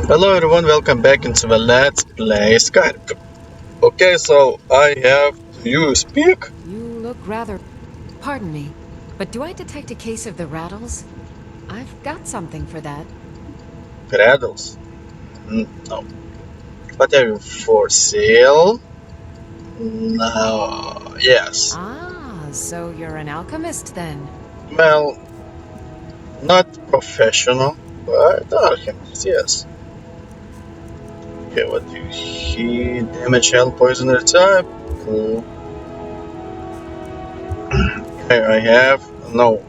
Hello everyone, welcome back into the Let's Play Skyrim. Okay, so I have you speak. You look rather... Pardon me, but do I detect a case of the rattles? I've got something for that. Cradles. No. What have you for sale? No. Yes. Ah, so you're an alchemist then? Well, not professional, but alchemist, yes. Okay, what do you heat? Damage, health, poisoner type? Cool. Okay, I have... No.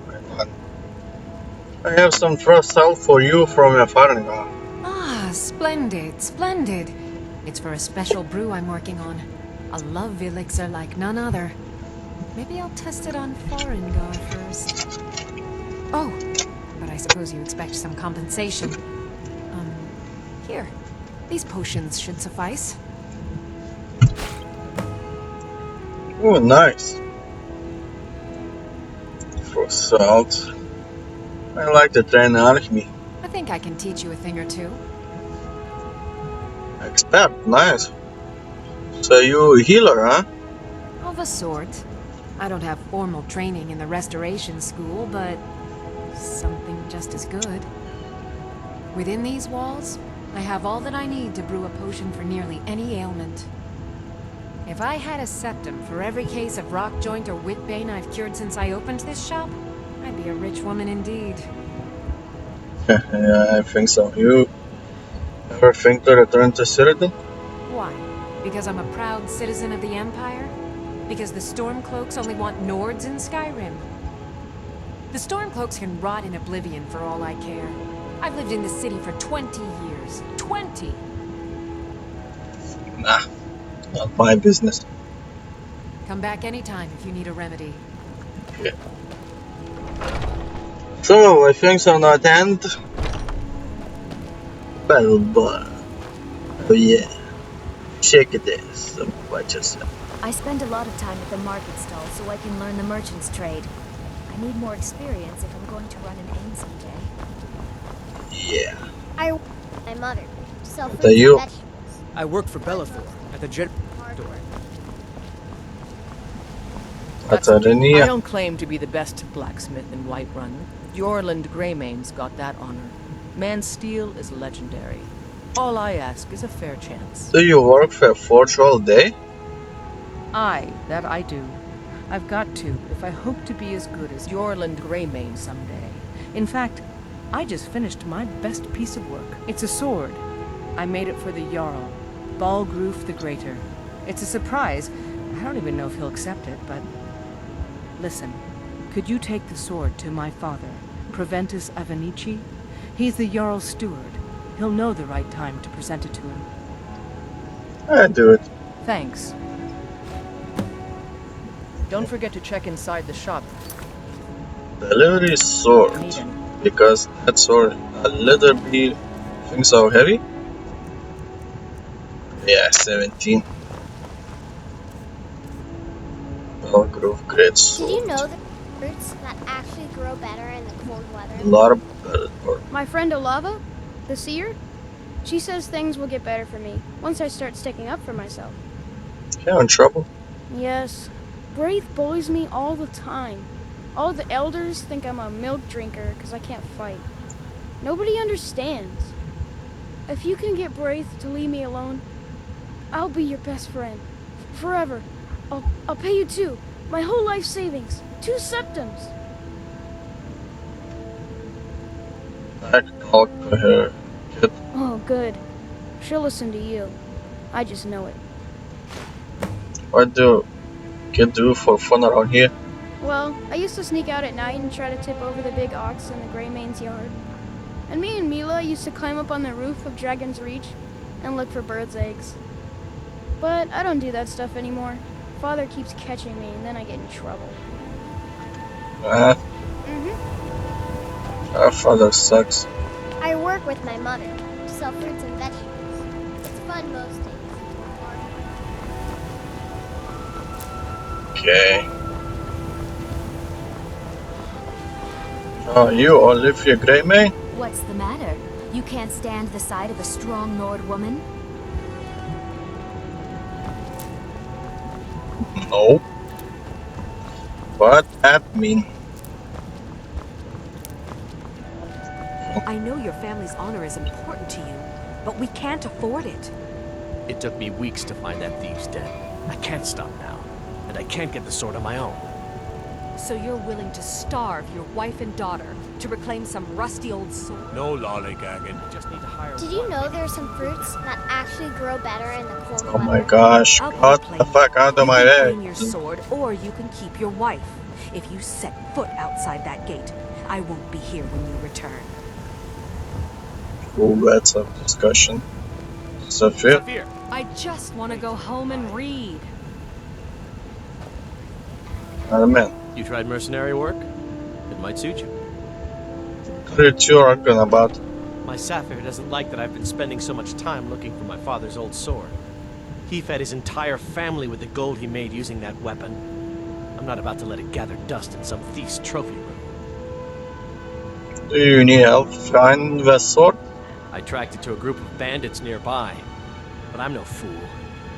I have some frost salt for you from your farm. Ah, splendid, splendid. It's for a special brew I'm working on. A love elixir like none other. Maybe I'll test it on Farengar first. Oh, but I suppose you expect some compensation. Here. These potions should suffice. Oh, nice. Frost salt. I like to train alchemy. I think I can teach you a thing or two. Expert, nice. So you a healer, huh? Of a sort. I don't have formal training in the restoration school, but something just as good. Within these walls, I have all that I need to brew a potion for nearly any ailment. If I had a septum for every case of rock joint or whitbane I've cured since I opened this shop, I'd be a rich woman indeed. Yeah, I think so. You ever think to return to Citadel? Why? Because I'm a proud citizen of the Empire? Because the Stormcloaks only want Nords in Skyrim? The Stormcloaks can rot in oblivion for all I care. I've lived in the city for 20 years. 20! Nah, not my business. Come back anytime if you need a remedy. Yeah. So, I think so not end. Battle bar. Oh yeah. Check this. Watch yourself. I spend a lot of time at the market stall so I can learn the merchant's trade. I need more experience if I'm going to run an inn someday. Yeah. My mother. Sell What fruits are and you? vegetables. I work for Bellathor at the Jet store. What's I Arenia? don't claim to be the best blacksmith in Whiterun. Jorland Greymane's got that honor. Man's steel is legendary. All I ask is a fair chance. Do you work for a forge all day? Aye, that I do. I've got to, if I hope to be as good as Jorland Greymane someday. In fact, I just finished my best piece of work. It's a sword. I made it for the Jarl, Balgroof the Greater. It's a surprise. I don't even know if he'll accept it, but... Listen, could you take the sword to my father, Proventus Avenici? He's the Jarl's steward. He'll know the right time to present it to him. I do it. Thanks. Don't forget to check inside the shop. Delivery sword. Need any. Because that sword a little bit think so heavy. Yeah, 17. Balgrove great Did sword. you know that fruits that actually grow better in the cold A weather? lot of better work. My friend Olava, the seer, she says things will get better for me once I start sticking up for myself. You in trouble? Yes, Braith bullies me all the time. All the elders think I'm a milk drinker because I can't fight. Nobody understands. If you can get Braith to leave me alone, I'll be your best friend. Forever. I'll pay you too. My whole life savings. 2 septums. I can talk to her. Kid. Oh, good. She'll listen to you. I just know it. What do kid do for fun around here? Well, I used to sneak out at night and try to tip over the big ox in the Greymane's yard. And me and Mila used to climb up on the roof of Dragon's Reach and look for birds' eggs. But I don't do that stuff anymore. Father keeps catching me and then I get in trouble. Our father sucks. I work with my mother to sell fruits and vegetables. It's fun most days. Okay. Oh, you Olivia Greymane? What's the matter? You can't stand the sight of a strong Nord woman? No. What that mean? I know your family's honor is important to you, but we can't afford it. It took me weeks to find that thief's den. I can't stop now, and I can't get the sword on my own. So you're willing to starve your wife and daughter to reclaim some rusty old sword? No lollygagging. Just need to hire. Did you know there are some fruits that actually grow better in the cold Oh my weather? gosh! I'll Cut play the you. fuck out of my You can head! claim your sword, or you can keep your wife. If you set foot outside that gate, I won't be here when you return. Ooh, that's a discussion. Zafir? Zafir. I just want to go home and read. Not a man. You tried mercenary work? It might suit you. What are you arguing about? My Zafir doesn't like that I've been spending so much time looking for my father's old sword. He fed his entire family with the gold he made using that weapon. I'm not about to let it gather dust in some thief's trophy room. Do you need help finding the sword? I tracked it to a group of bandits nearby, but I'm no fool.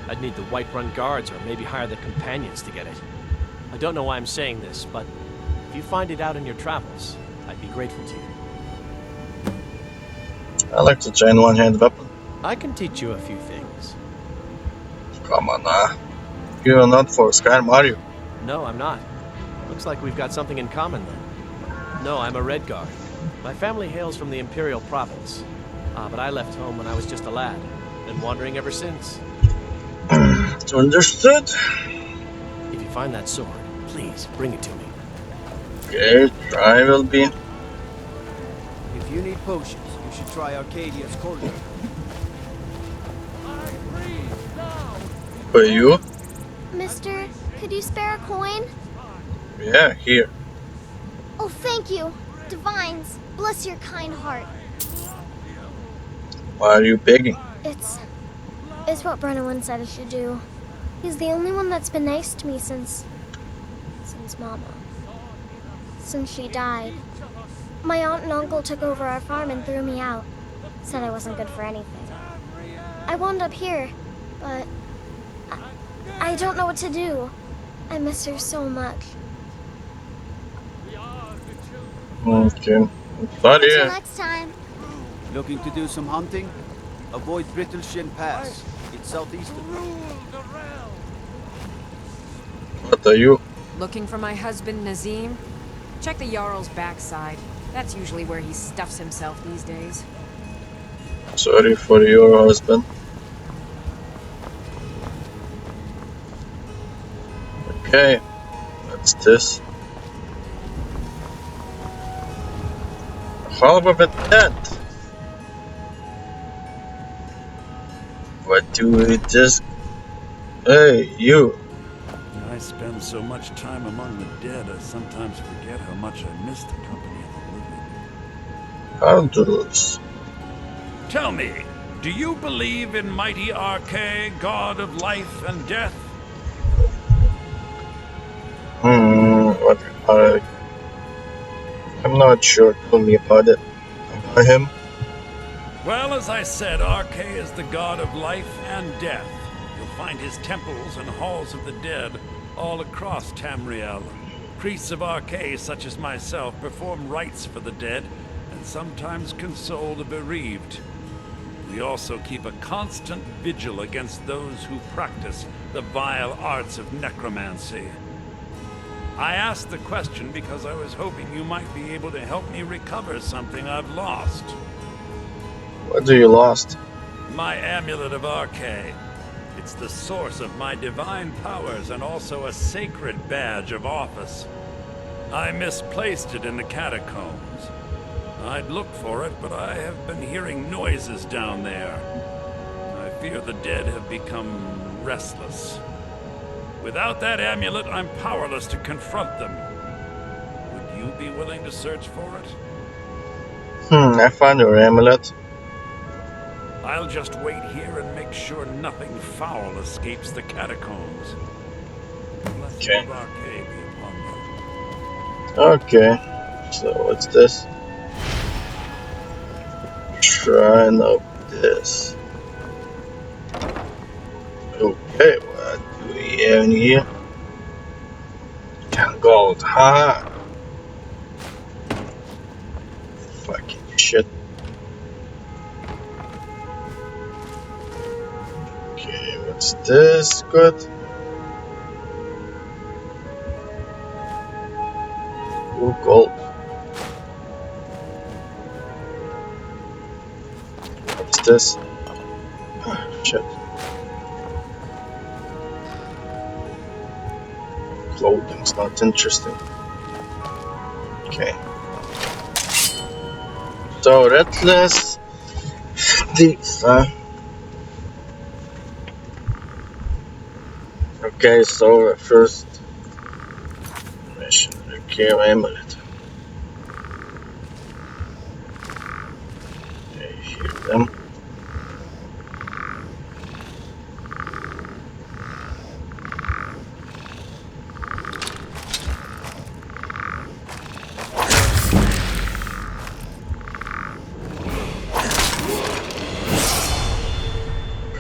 I'd need the Whiterun guards or maybe hire the companions to get it. I don't know why I'm saying this, but if you find it out in your travels, I'd be grateful to you. I like the giant one-hand weapon. I can teach you a few things. Come on, you are not for Skyrim, are you? No, I'm not. Looks like we've got something in common then. No, I'm a Red Guard. My family hails from the Imperial Province. But I left home when I was just a lad. Been wandering ever since. Understood. If you find that sword, please bring it to me. Okay, try will be. If you need potions, you should try Arcadia's cordial. For you? Mister, could you spare a coin? Yeah, here. Oh, thank you. Divines, bless your kind heart. Why are you begging? It's what Brennan said I should do. He's the only one that's been nice to me since Mama. Since she died. My aunt and uncle took over our farm and threw me out. Said I wasn't good for anything. I wound up here, but I don't know what to do. I miss her so much. Okay. But Until yeah. next time. Looking to do some hunting? Avoid Brittleshin Pass. It's southeast of What are you? Looking for my husband, Nazim? Check the Jarl's backside. That's usually where he stuffs himself these days. Sorry for your husband. Okay. What's this? How about that? What do we just... Hey, you. I spend so much time among the dead, I sometimes forget how much I miss the company of the living. Outdoors. Tell me, do you believe in mighty Archay, god of life and death? What I'm not sure. Tell me about it. About him. Well, as I said, Archay is the god of life and death. You'll find his temples and halls of the dead all across Tamriel. Priests of Archay, such as myself, perform rites for the dead and sometimes console the bereaved. We also keep a constant vigil against those who practice the vile arts of necromancy. I asked the question because I was hoping you might be able to help me recover something I've lost. What do you lost? My amulet of Archay. It's the source of my divine powers and also a sacred badge of office. I misplaced it in the Catacombs. I'd look for it, but I have been hearing noises down there. I fear the dead have become restless. Without that amulet, I'm powerless to confront them. Would you be willing to search for it? I found your amulet. I'll just wait here and make sure nothing foul escapes the Catacombs. Blessing Okay. of Archay be upon you. Okay. So what's this? Shrine of this. Okay, what do we have in here? Gold, haha. Fucking shit. Okay, what's this? Good. Ooh, gold. What's this? Ah, shit. Clothing's not interesting. Okay. So, Redless Thieves, huh? Okay, so first mission. Okay, amulet. Okay, heal them.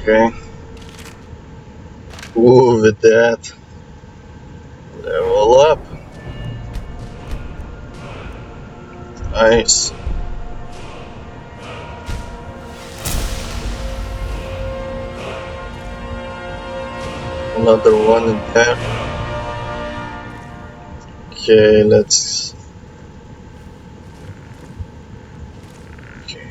Okay. Ooh, with that. Level up. Nice. Another one in there. Okay, let's. Okay.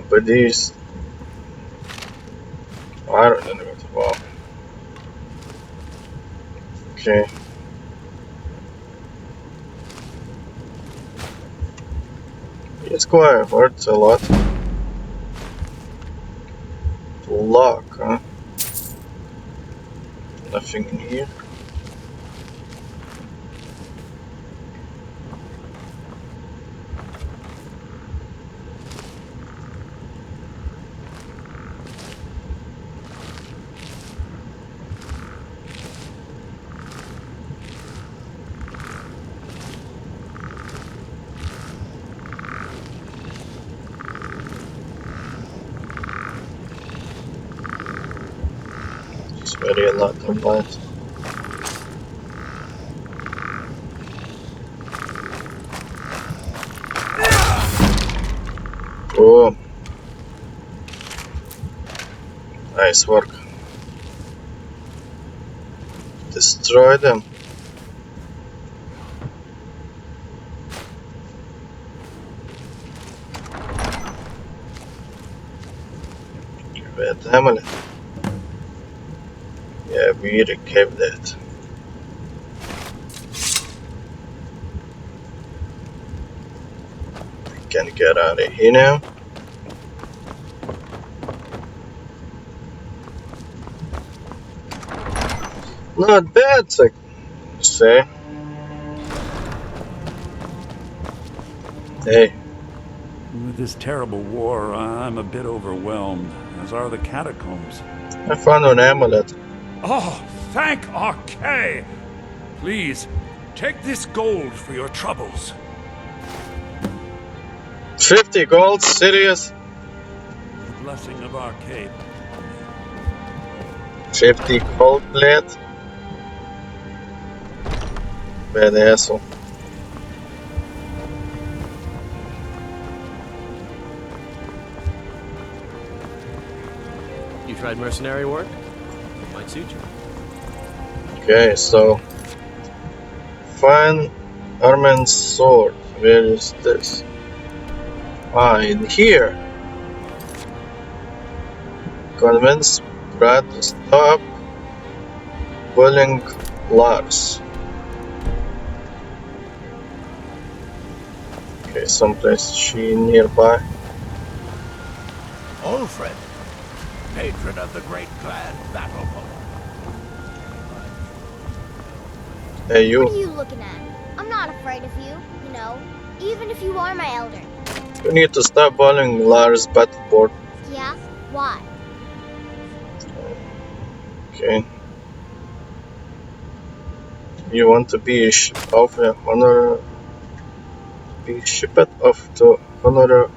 But these. Oh, I don't know what about. Okay. It's quite hurts a lot. To lock, huh? Nothing in here. It's very a lot of light. Oh, nice work. Destroy them. Red amulet. Yeah, we recovered that. We can get out of here now. Not bad, I say. Hey, With this terrible war, I'm a bit overwhelmed, as are the Catacombs. I found an amulet. Oh, thank Archay! Please, take this gold for your troubles. 50 gold, serious? The blessing of Archay. 50 gold plate. Bad asshole. You tried mercenary work? Might suit you. Okay, so find Armen's sword. Where is this? Ah, in here. Convince Brad to stop bullying Lars. Okay, someplace she nearby. Ulfred, patron of the great clan battle poet. Hey, you. What are you looking at? I'm not afraid of you, you know, even if you are my elder. You need to stop following Lars' battleboard. Yeah? Why? Okay. You want to be a of a honor, be shipped off to honorable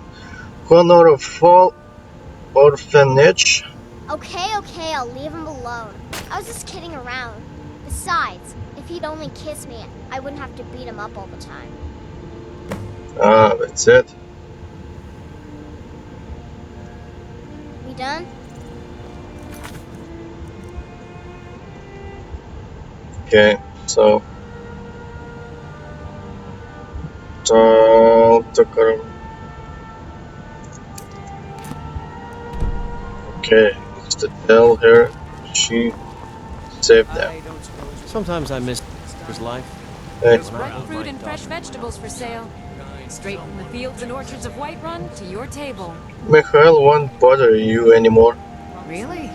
orphanage. Okay, I'll leave him alone. I was just kidding around. Besides, if he'd only kiss me, I wouldn't have to beat him up all the time. Ah, that's it. We done? Okay, so okay, just to tell her she saved them. Sometimes I miss his life. Hey, Ripe fruit and fresh vegetables for sale. Straight from the fields and orchards of Whiterun to your table. Mikhail won't bother you anymore. Really?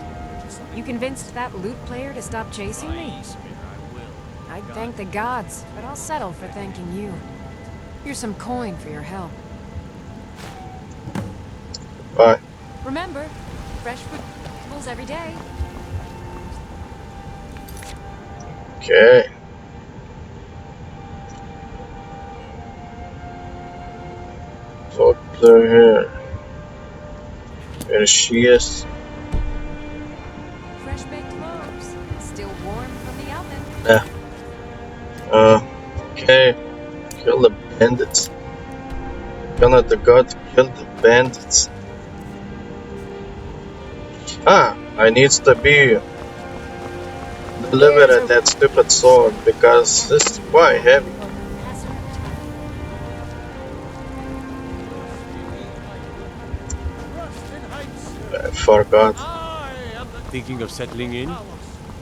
You convinced that lute player to stop chasing me? I'd thank the gods, but I'll settle for thanking you. Here's some coin for your help. Bye. Remember, fresh fruit vegetables every day. Okay. Talk to her. There she is. Fresh baked loaves, still warm from the oven. Yeah. Okay. Kill the bandits. Gonna the god kill the bandits. Ah, I needs to be delivered that stupid sword because this is quite heavy. I forgot. Thinking of settling in?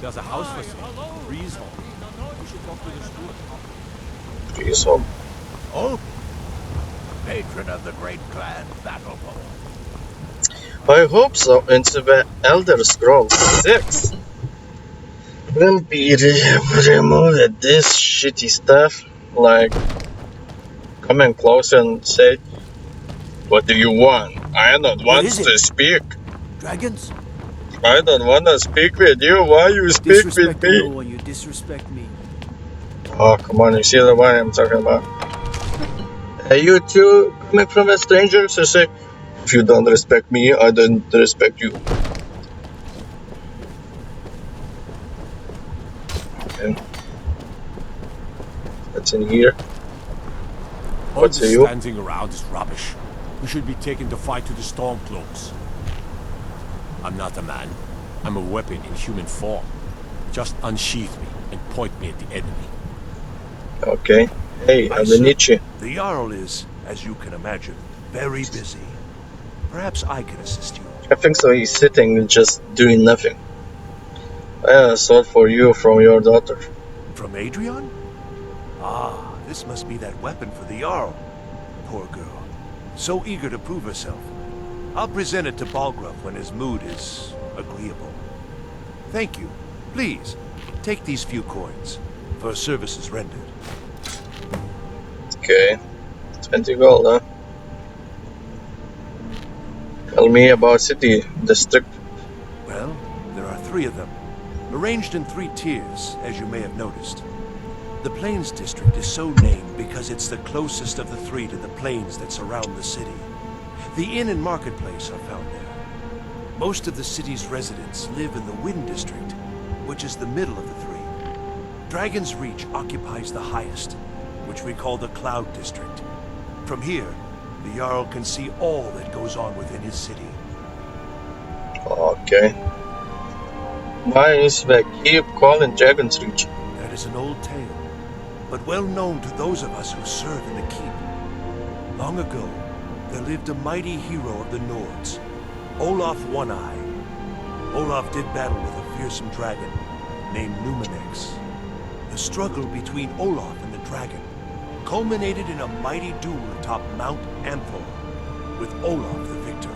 There's a house for sale. Breeze Home. You should talk to the steward. Breeze Home. Oh, patron of the great clan battle pole. I hope so. Into the Elder Scrolls 6 will be removed this shitty stuff, like coming close and say, "What do you want? I don't want to speak. Dragons? I don't want to speak with you. Why you speak with Disrespect no me?" one, you disrespect me. Oh, come on, you see the one I'm talking about. Hey, you two coming from a stranger, so say, "If you don't respect me, I don't respect you." And that's in here. All What's this you? standing around is rubbish. We should be taken to fight to the Stormcloaks. I'm not a man. I'm a weapon in human form. Just unsheath me and point me at the enemy. Okay. Hey, I'm the Nietzsche. The Jarl is, as you can imagine, very busy. Perhaps I can assist you. I think so. He's sitting and just doing nothing. I have a sword for you from your daughter. From Adrian? Ah, this must be that weapon for the Jarl. Poor girl. So eager to prove herself. I'll present it to Balgruuf when his mood is agreeable. Thank you. Please, take these few coins for services rendered. Okay. 20 gold, huh? Tell me about city district. Well, there are 3 of them, arranged in 3 tiers, as you may have noticed. The Plains District is so named because it's the closest of the 3 to the plains that surround the city. The inn and marketplace are found there. Most of the city's residents live in the Wind District, which is the middle of the 3. Dragon's Reach occupies the highest, which we call the Cloud District. From here, the Jarl can see all that goes on within his city. Okay. Why is they keep calling Dragon's Reach? That is an old tale, but well known to those of us who serve in the keep. Long ago, there lived a mighty hero of the Nords, Olaf One-Eye. Olaf did battle with a fearsome dragon named Numenex. The struggle between Olaf and the dragon culminated in a mighty duel atop Mount Amthor, with Olaf the victor.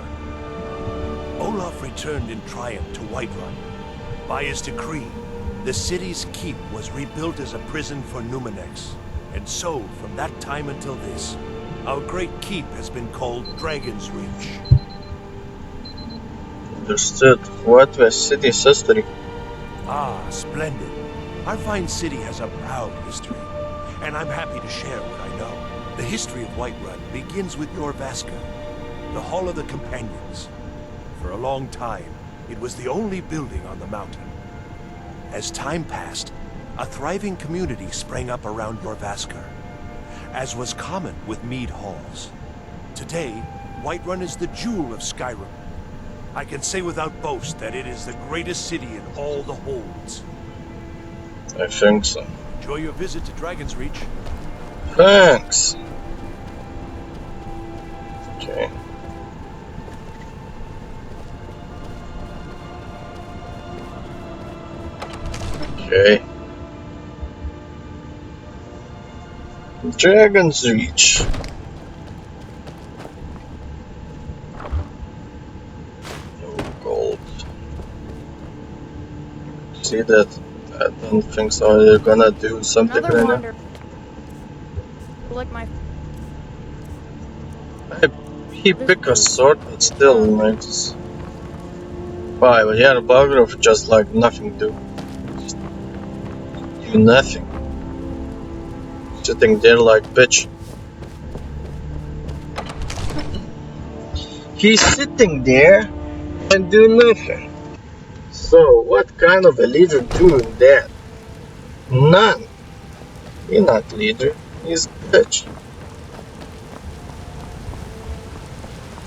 Olaf returned in triumph to Whiterun. By his decree, the city's keep was rebuilt as a prison for Numenex, and so, from that time until this, Our great keep has been called Dragon's Reach. Understood. What was city's history? Ah, splendid. Our fine city has a proud history, and I'm happy to share what I know. The history of Whiterun begins with Jorvaskr, the Hall of the Companions. For a long time, it was the only building on the mountain. As time passed, a thriving community sprang up around Jorvaskr, as was common with mead halls. Today, Whiterun is the jewel of Skyrim. I can say without boast that it is the greatest city in all the holds. I think so. Enjoy your visit to Dragon's Reach. Thanks. Okay. Okay. Dragon's Reach. No gold. See that? I don't think so. They're gonna do something Another right wander. Like my. now. He pick a sword, but still, like, why? But yeah, the bugger of just like nothing do. Just do nothing. Sitting there like bitch. He's sitting there and do nothing. So what kind of a leader doing that? None. He's not leader. He's bitch.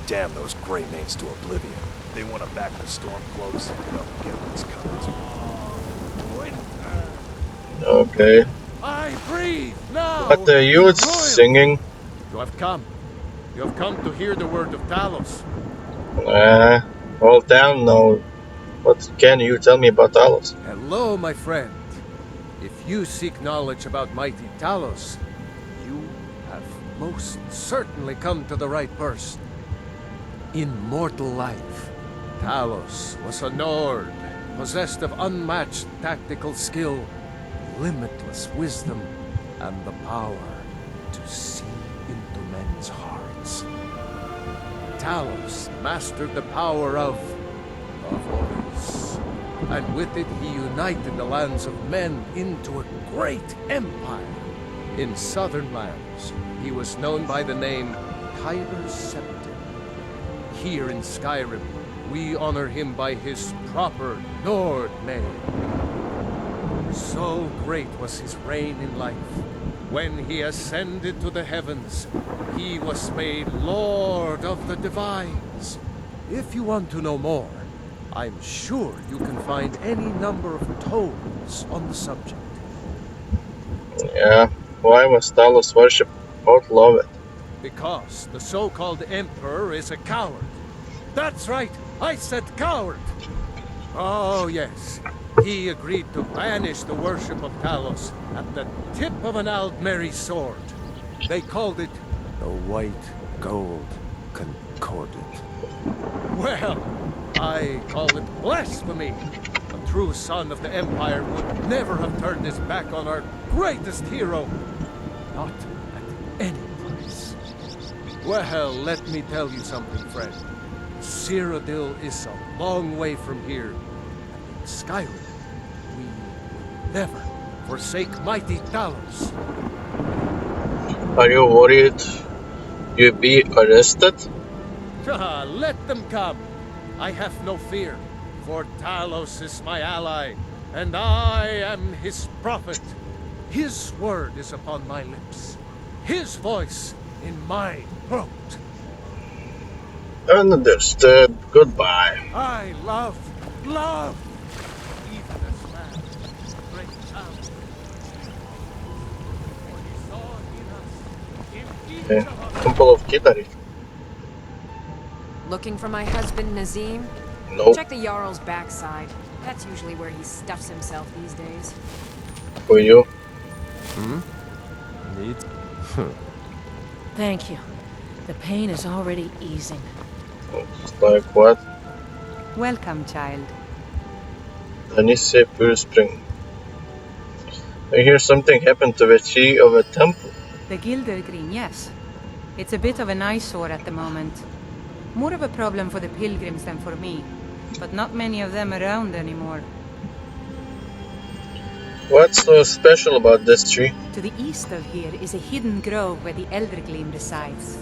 Damn those Greymanes to oblivion. They want to back the Stormcloaks. Well, get what's coming. Okay. I breathe now. What are you singing? You have come. You have come to hear the word of Talos. All down now. What can you tell me about Talos? Hello, my friend. If you seek knowledge about mighty Talos, you have most certainly come to the right person. In mortal life, Talos was a Nord, possessed of unmatched tactical skill, limitless wisdom, and the power to see into men's hearts. Talos mastered the power of voice, and with it he united the lands of men into a great empire. In southern lands, he was known by the name Tyler's Scepter. Here in Skyrim, we honor him by his proper Nord name. So great was his reign in life. When he ascended to the heavens, he was made Lord of the Divines. If you want to know more, I'm sure you can find any number of tomes on the subject. Yeah, why was Talos worship outlawed? Because the so-called Emperor is a coward. That's right, I said coward! Oh yes, he agreed to banish the worship of Talos at the tip of an Aldmeri sword. They called it the White Gold Concordant. Well, I call it blasphemy. A true son of the Empire would never have turned his back on our greatest hero. Not at any price. Well, let me tell you something, friend. Cyrodiil is a long way from here. And in Skyrim, we will never forsake mighty Talos. Are you worried you'll be arrested? Let them come. I have no fear, for Talos is my ally, and I am his prophet. His word is upon my lips, his voice in my throat. Understood. Goodbye. I love even this man, great Talos. For he saw in us, in each Okay. of us. Temple of Kitari. Looking for my husband, Nazim? Nope. Check the Jarl's backside. That's usually where he stuffs himself these days. For you. Need? Thank you. The pain is already easing. Just like what? Welcome, child. Danisse Pure Spring. I hear something happened to the key of a temple. The Gilder Green, yes. It's a bit of an eyesore at the moment. More of a problem for the pilgrims than for me, but not many of them around anymore. What's so special about this tree? To the east of here is a hidden grove where the Elder Gleam resides.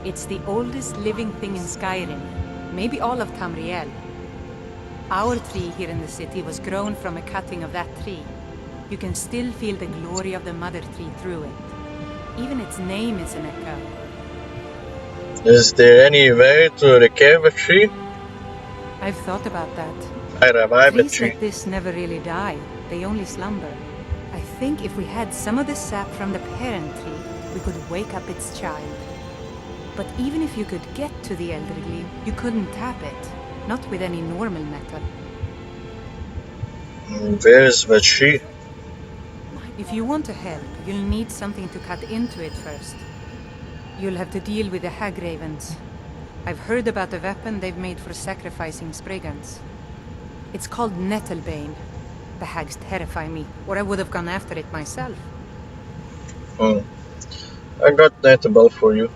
It's the oldest living thing in Skyrim, maybe all of Tamriel. Our tree here in the city was grown from a cutting of that tree. You can still feel the glory of the mother tree through it. Even its name is an echo. Is there any way to recover a tree? I've thought about that. I revive a Trees tree. like this never really die. They only slumber. I think if we had some of the sap from the parent tree, we could wake up its child. But even if you could get to the Elder Gleam, you couldn't tap it. Not with any normal metal. Where's the tree? If you want to help, you'll need something to cut into it first. You'll have to deal with the Hag Ravens. I've heard about the weapon they've made for sacrificing Spriggans. It's called Nettlebane. The hags terrify me, or I would have gone after it myself. I got Netable for you.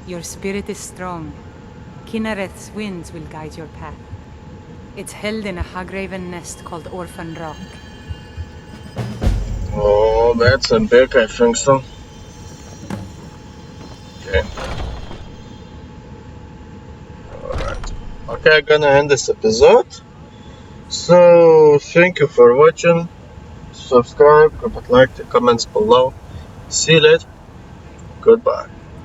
Your spirit is strong. Kinnereth's winds will guide your path. It's held in a Hagraven nest called Orphan Rock. Oh, that's a big, I think so. Okay. Alright. Okay, I'm gonna end this episode. So, thank you for watching. Subscribe, comment, like, the comments below. See you later. Goodbye.